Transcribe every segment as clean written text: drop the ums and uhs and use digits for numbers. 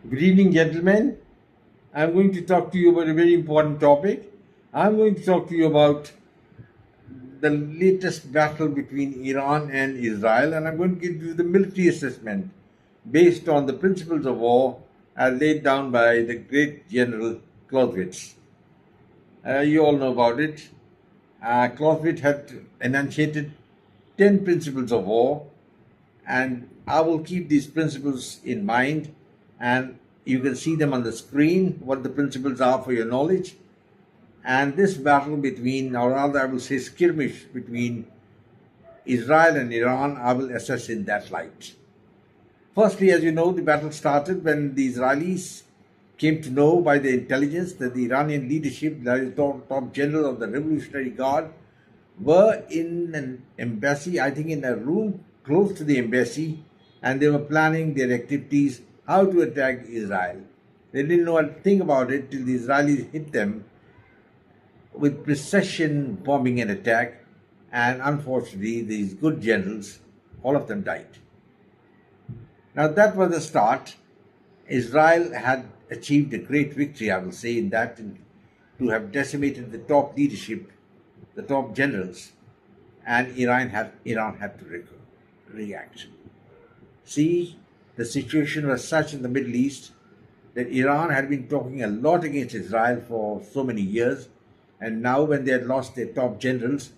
Good evening, gentlemen. I'm going to talk to you about a very important topic. I'm going to talk to you about the latest battle between Iran and Israel, and I'm going to give you the military assessment based on the principles of war as laid down by the great General Clausewitz. You all know about it. Clausewitz had enunciated 10 principles of war, and I will keep these principles in mind, and you can see them on the screen, what the principles are for your knowledge. And this battle between, or rather I will say skirmish between Israel and Iran, I will assess in that light. Firstly, as you know, the battle started when the Israelis came to know by the intelligence that the Iranian leadership, the top general of the Revolutionary Guard, were in an embassy, I think in a room close to the embassy, and they were planning their activities, how to attack Israel. They didn't know a thing about it till the Israelis hit them with precision bombing and attack, and unfortunately, these good generals, all of them died. Now, that was the start. Israel had achieved a great victory, I will say, in that to have decimated the top leadership, the top generals, and Iran had to react. See, the situation was such in the Middle East that Iran had been talking a lot against Israel for so many years, and now when they had lost their top generals,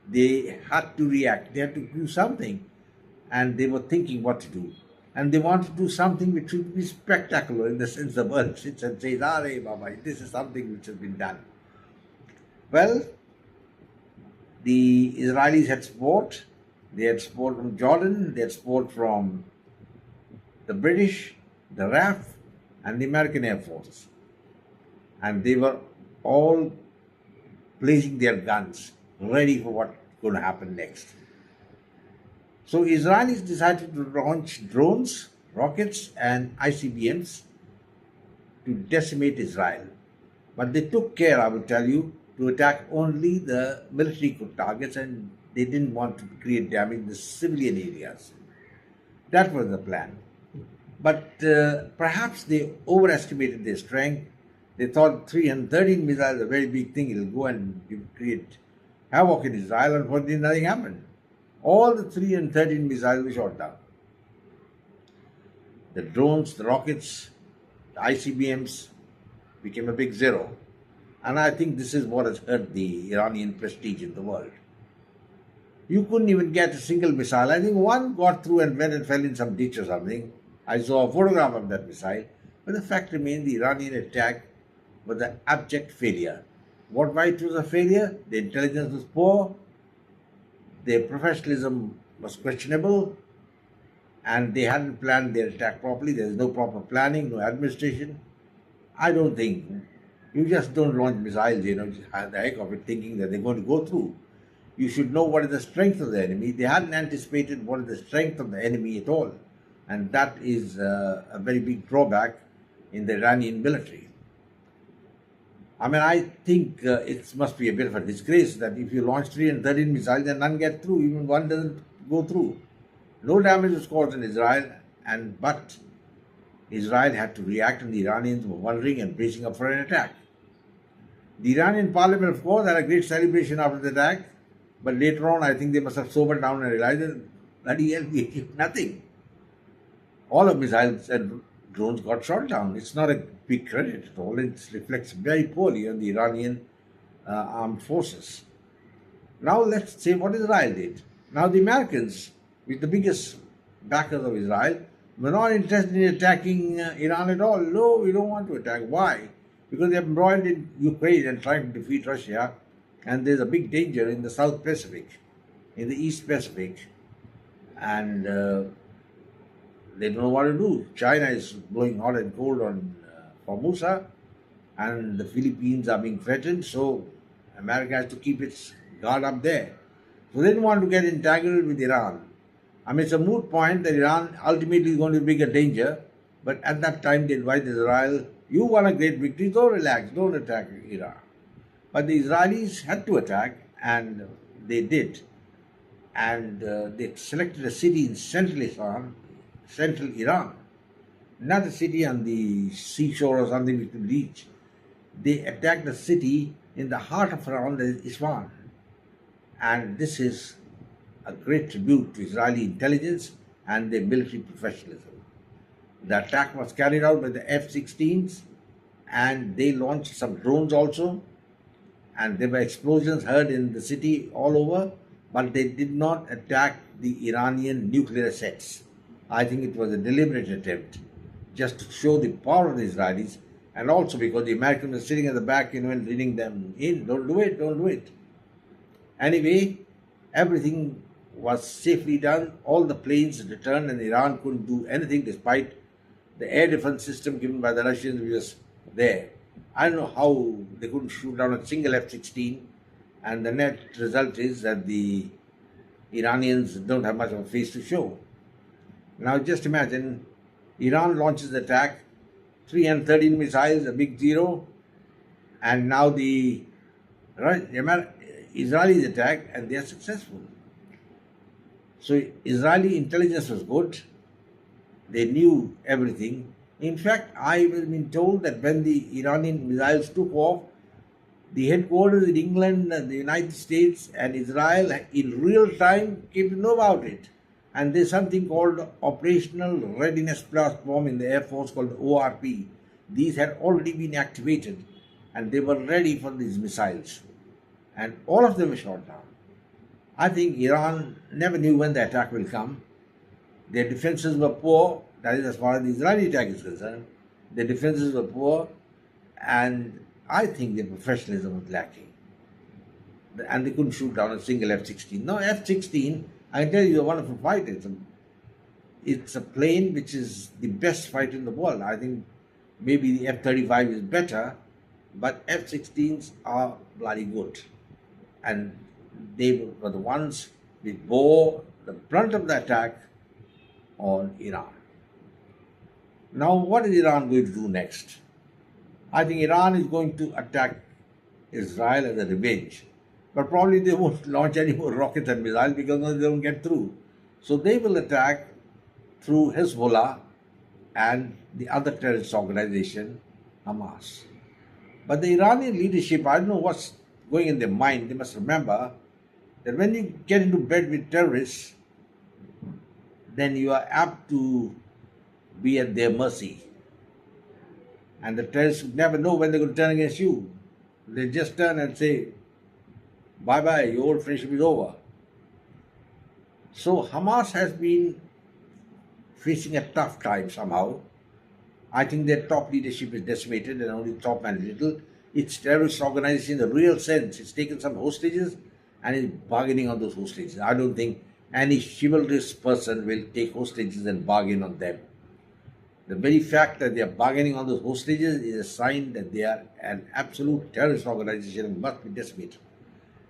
they had to react. They had to do something, and they were thinking what to do. And they wanted to do something which would be spectacular in the sense the world sits and says, "Ah, Baba, this is something which has been done." Well, the Israelis had support. They had support from Jordan, they had support from the British, the RAF, and the American Air Force. And they were all placing their guns ready for what's going to happen next. So Israelis decided to launch drones, rockets, and ICBMs to decimate Israel. But they took care, I will tell you, to attack only the military targets, and they didn't want to create damage in the civilian areas. That was the plan. But perhaps they overestimated their strength. They thought 313 missiles is a very big thing. It'll go and create havoc in Israel. Unfortunately, nothing happened. All the 313 missiles were shot down. The drones, the rockets, the ICBMs became a big zero. And I think this is what has hurt the Iranian prestige in the world. You couldn't even get a single missile. I think one got through and went and fell in some ditch or something. I saw a photograph of that missile. But the fact remains the Iranian attack was an abject failure. Why it was a failure? The intelligence was poor, their professionalism was questionable, and they hadn't planned their attack properly. There's no proper planning, no administration. I don't think. You just don't launch missiles, just have the heck of it thinking that they're going to go through. You should know what is the strength of the enemy. They hadn't anticipated what is the strength of the enemy at all. And that is a very big drawback in the Iranian military. I mean, I think it must be a bit of a disgrace that if you launch 313 missiles and none get through, even one doesn't go through. No damage was caused in Israel, but Israel had to react, and the Iranians were wondering and bracing up for an attack. The Iranian parliament, of course, had a great celebration after the attack, but later on, I think they must have sobered down and realized that bloody hell, we achieved nothing. All of missiles and drones got shot down. It's not a big credit at all. It reflects very poorly on the Iranian armed forces. Now let's say what Israel did. Now the Americans, with the biggest backers of Israel, were not interested in attacking Iran at all. No, we don't want to attack. Why? Because they're embroiled in Ukraine and trying to defeat Russia, and there's a big danger in the South Pacific, in the East Pacific, and they don't know what to do. China is blowing hot and cold on Formosa, and the Philippines are being threatened, so America has to keep its guard up there. So they didn't want to get entangled with Iran. I mean, it's a moot point that Iran ultimately is going to be a bigger danger, but at that time they advised Israel, you won a great victory, don't relax, don't attack Iran. But the Israelis had to attack, and they did. And they selected a city in central Iran, not a city on the seashore or something we could reach. They attacked a city in the heart of Iran, that is Isfahan. And this is a great tribute to Israeli intelligence and their military professionalism. The attack was carried out by the F-16s, and they launched some drones also, and there were explosions heard in the city all over, but they did not attack the Iranian nuclear assets. I think it was a deliberate attempt just to show the power of the Israelis, and also because the Americans were sitting at the back, and leading them in. Don't do it, don't do it. Anyway, everything was safely done. All the planes returned, and Iran couldn't do anything despite the air defense system given by the Russians, which was there. I don't know how they couldn't shoot down a single F-16, and the net result is that the Iranians don't have much of a face to show. Now just imagine, Iran launches the attack, 313 missiles, a big zero, and now the Israelis attack and they are successful. So Israeli intelligence was good. They knew everything. In fact, I have been told that when the Iranian missiles took off, the headquarters in England and the United States and Israel in real time came to know about it. And there's something called Operational Readiness Platform in the Air Force called ORP. These had already been activated and they were ready for these missiles. And all of them were shot down. I think Iran never knew when the attack will come. Their defenses were poor, that is as far as the Israeli attack is concerned. Their defenses were poor, and I think their professionalism was lacking. And they couldn't shoot down a single F-16. Now F-16, I can tell you, a wonderful fighter. It's a plane which is the best fighter in the world. I think maybe the F-35 is better, but F-16s are bloody good. And they were the ones which bore the brunt of the attack on Iran. Now, what is Iran going to do next? I think Iran is going to attack Israel as a revenge. But probably they won't launch any more rockets and missiles because they don't get through. So they will attack through Hezbollah and the other terrorist organization, Hamas. But the Iranian leadership, I don't know what's going in their mind. They must remember that when you get into bed with terrorists, then you are apt to be at their mercy. And the terrorists never know when they're going to turn against you. They just turn and say, bye-bye, your old friendship is over. So Hamas has been facing a tough time somehow. I think their top leadership is decimated and only top man little. Its terrorist organization in the real sense. It's taken some hostages and is bargaining on those hostages. I don't think any chivalrous person will take hostages and bargain on them. The very fact that they are bargaining on those hostages is a sign that they are an absolute terrorist organization and must be decimated.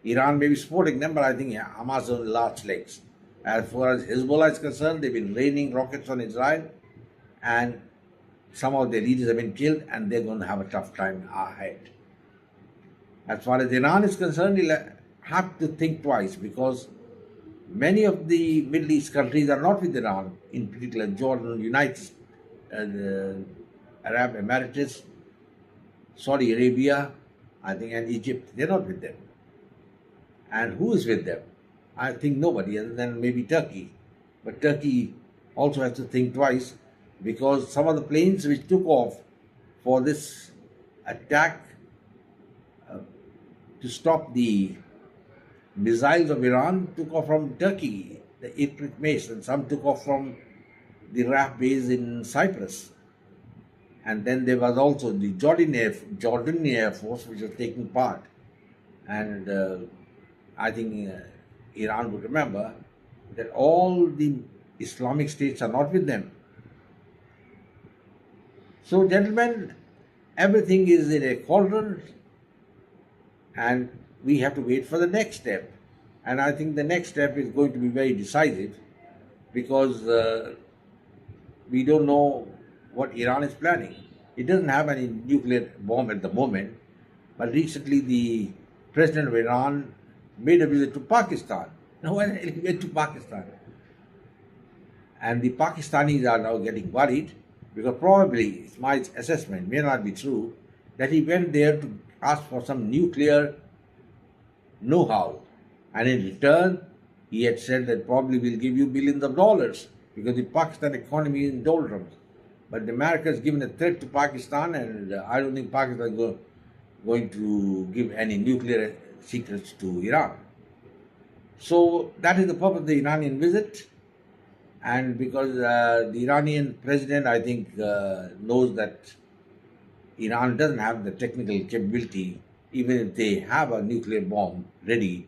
Iran may be supporting them, but I think Hamas on the last legs. As far as Hezbollah is concerned, they've been raining rockets on Israel, and some of their leaders have been killed, and they're going to have a tough time ahead. As far as Iran is concerned, they'll have to think twice because many of the Middle East countries are not with Iran, in particular Jordan, United Arab Emirates, Saudi Arabia, I think, and Egypt. They're not with them. And who is with them? I think nobody other than maybe Turkey. But Turkey also has to think twice because some of the planes which took off for this attack to stop the missiles of Iran took off from Turkey, the Itrit Mace, and some took off from the RAF base in Cyprus. And then there was also the Jordanian Air Force which was taking part. And I think Iran would remember that all the Islamic states are not with them. So, gentlemen, everything is in a cauldron and we have to wait for the next step. And I think the next step is going to be very decisive because we don't know what Iran is planning. It doesn't have any nuclear bomb at the moment, but recently the president of Iran made a visit to Pakistan. Now, when he went to Pakistan, and the Pakistanis are now getting worried because probably, it's my assessment, may not be true, that he went there to ask for some nuclear know-how. And in return, he had said that probably we'll give you billions of dollars because the Pakistan economy is in doldrums. But America has given a threat to Pakistan, and I don't think Pakistan is going to give any nuclear secrets to Iran. So that is the purpose of the Iranian visit. And because the Iranian president, I think, knows that Iran doesn't have the technical capability, even if they have a nuclear bomb ready,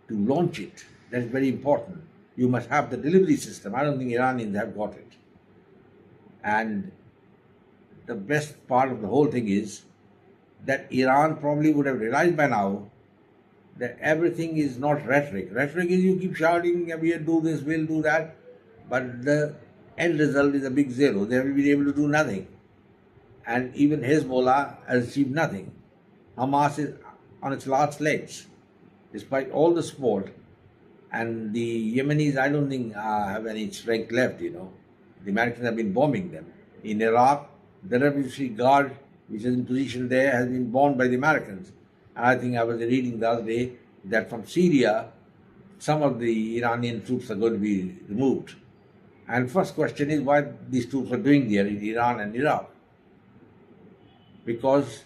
to launch it. That's very important. You must have the delivery system. I don't think Iranians have got it. And the best part of the whole thing is that Iran probably would have realized by now that everything is not rhetoric. Rhetoric is you keep shouting, we'll do this, we'll do that, but the end result is a big zero. They have been able to do nothing. And even Hezbollah has achieved nothing. Hamas is on its last legs, despite all the support. And the Yemenis, I don't think have any strength left, The Americans have been bombing them. In Iraq, the Refugee Guard, which is in position there, has been bombed by the Americans. And I think I was reading the other day that from Syria, some of the Iranian troops are going to be removed. And first question is why these troops are doing there in Iran and Iraq. Because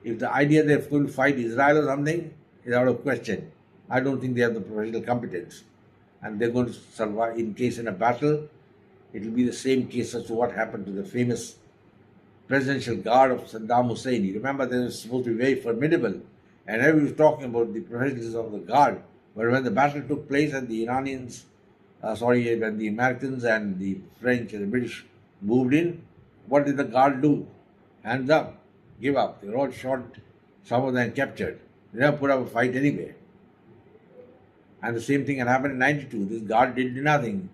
if the idea they're going to fight Israel or something is out of question, I don't think they have the professional competence. And they're going to survive in case in a battle. It will be the same case as to what happened to the famous presidential guard of Saddam Hussein. You remember they were supposed to be very formidable. And everybody was talking about the professionalism of the guard. But when the battle took place and the Iranians, when the Americans and the French and the British moved in, what did the guard do? Hands up, give up. They were all shot, some of them captured. They never put up a fight anyway. And the same thing had happened in 92. This guard did nothing.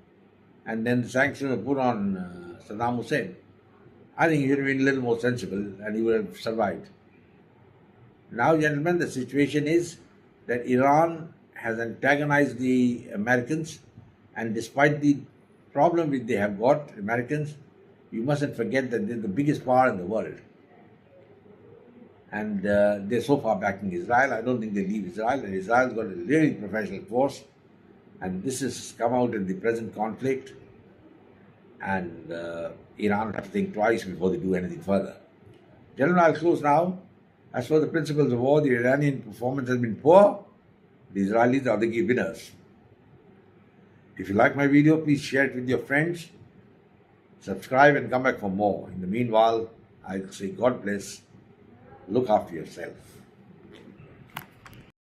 And then the sanctions were put on Saddam Hussein. I think he would have been a little more sensible and he would have survived. Now, gentlemen, the situation is that Iran has antagonized the Americans, and despite the problem which they have got, Americans, you mustn't forget that they're the biggest power in the world. And they're so far backing Israel. I don't think they leave Israel. And Israel's got a really professional force. And this has come out in the present conflict. And Iran has to think twice before they do anything further. Gentlemen, I'll close now. As for the principles of war, the Iranian performance has been poor. The Israelis are the key winners. If you like my video, please share it with your friends. Subscribe and come back for more. In the meanwhile, I'll say God bless. Look after yourself.